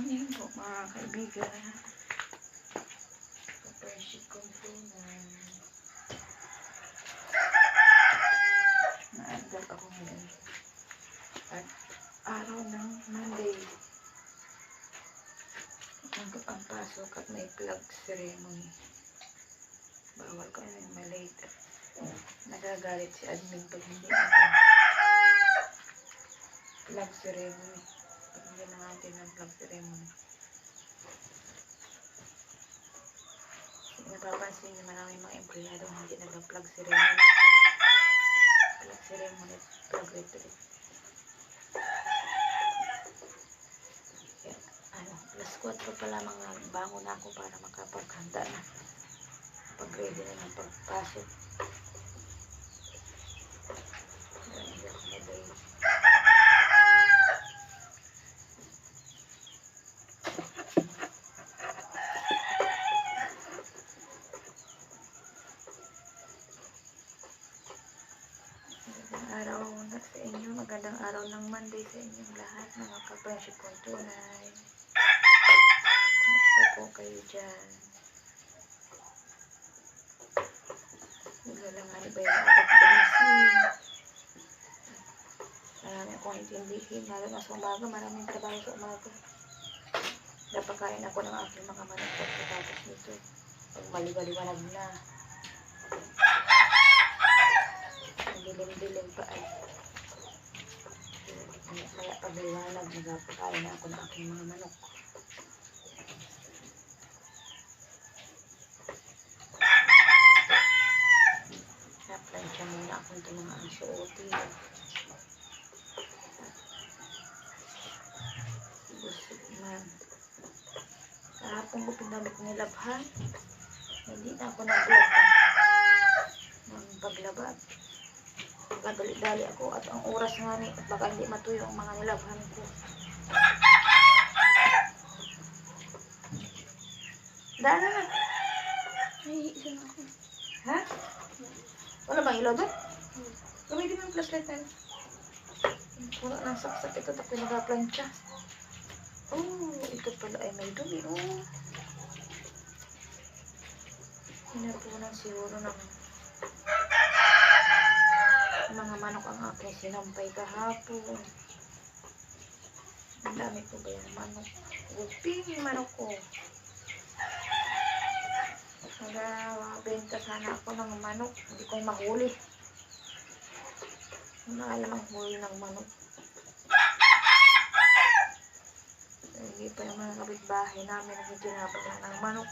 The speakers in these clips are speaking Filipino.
morning po mga kaibigan. Kapag-ship kong tunay. Naandal ako ngayon. At araw ng Monday. Tanggap ang pasok at may flag ceremony. Bawal ko na yung malate. Nagagalit si admin pag hindi natin flag ceremony. Pag hindi na natin ng flag ceremony. Napapansin niyo maraming mga empleyado hindi nag-flag ceremony. Flag ceremony, flag retreat. Alas 4 pa lamang bango na ako para makapaghanda na. Pag-ready na ng pagpasok. Hindi ako mabay. Araw na sa inyo. Magandang araw ng Monday sa inyong lahat, mga ka-friendship kong tunay. Kumusta po kayo dyan? Naglalangan ba yung abot-bilising? Marami akong intindihin. Lalo na sa umaga, maraming trabaho sa umaga. Napakain ako ng aking mga manok pagkatapos nito. Pag maliwaliwanag na. Dilim-dilim pa ay. Kaya pag liwanag, nagpapakain na ako ng aking mga manok. Naplansya muna akong ito mga suotin. Busog man. Kahapon ko pinalik nilabhan. Hindi na ako nag-vlog ng paglabad. Dali-dali ako at ang oras nga ni at baka hindi matuyo ang mga nilabhan ko. Daan na. Ay, isa na ako. Ha? Wala bang ilaw doon? Gamitin mo yung flashlight na. Wala nang saksak ito at pinag-plancha. Oh, ito pala ay may dumi. Oh. Hinapunan siguro ng mga manok ang aking sinampay kahapon. Ang dami ko ba yung manok? Guping manok ko. Nagbenta sana ako ng manok. Hindi ko mahuli. Maalam ang huli ng manok. Hindi pa yung mga kapitbahay namin nagtitinapang ng manok.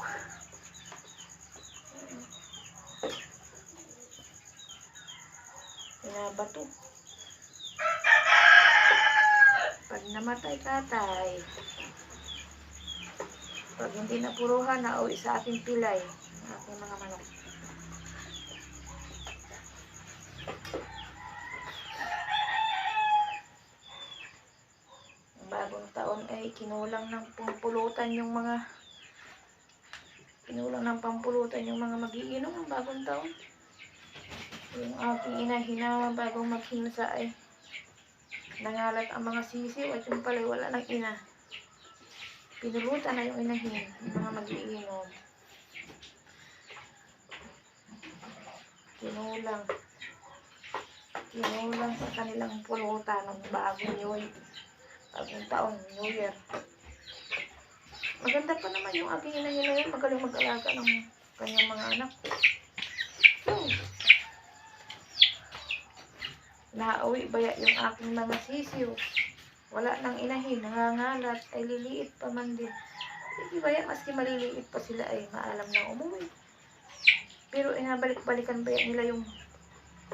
Pinabato. Pag namatay tatay, pag hindi napuruhan, nauwi sa aking pilay ang aking mga manok. Ang bagong taon ay kinulang ng pampulutan yung mga magiinom ang bagong taon. Yung aking inahina bagong maghinsa ay nangalat ang mga sisiw at yung pala'y wala ng ina. Pinulutan na yung inahin, yung mga mag-iinom. Kinulang sa kanilang pulutan ng bagong taon, New Year. Maganda pa naman yung aking inahin na yun. Magaling mag-alaga ng kanyang mga anak. So, nauwi baya yung aking mga sisiw. Wala nang inahin, nangangalat, ay liliit pa man din. Hindi baya, maski maliliit pa sila ay maalam na umuwi. Pero inabalik-balikan baya nila yung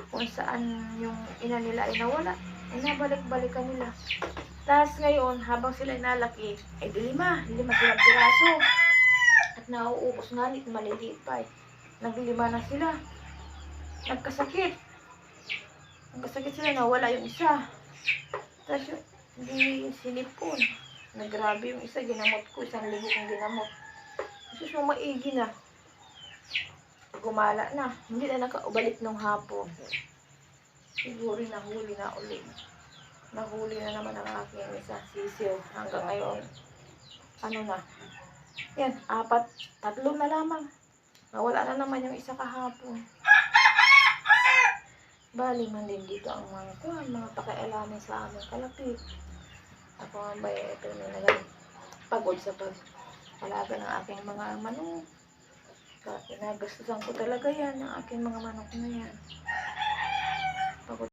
kung saan yung ina nila ay nawala. Inabalik-balikan nila. Tapos ngayon, habang sila inalaki, ay lima silang piraso. At nauubos nga nito, maliliit pa eh. Naglima na sila. Nagkasakit sila, nawala yung isa. Tapos yung hindi sinipon. Nagrabe yung isa, ginamot ko. 1 linggo kong ginamot. Kasi yung maigi na. Gumala na. Hindi na nakaubalik nung hapon. Siguro nahuli na ulit. Nahuli na naman ang aking isa sisiw hanggang ngayon. ano na, yan, tatlo na lamang. Nawala na naman yung isa kahapon. Bali man din dito ang mga pakialaman sa aming kalapit. Ako nga ba ito na pagod sa pag-alaga ng aking mga manok. Pinagastusan ko talaga yan, ng aking mga manok na yan.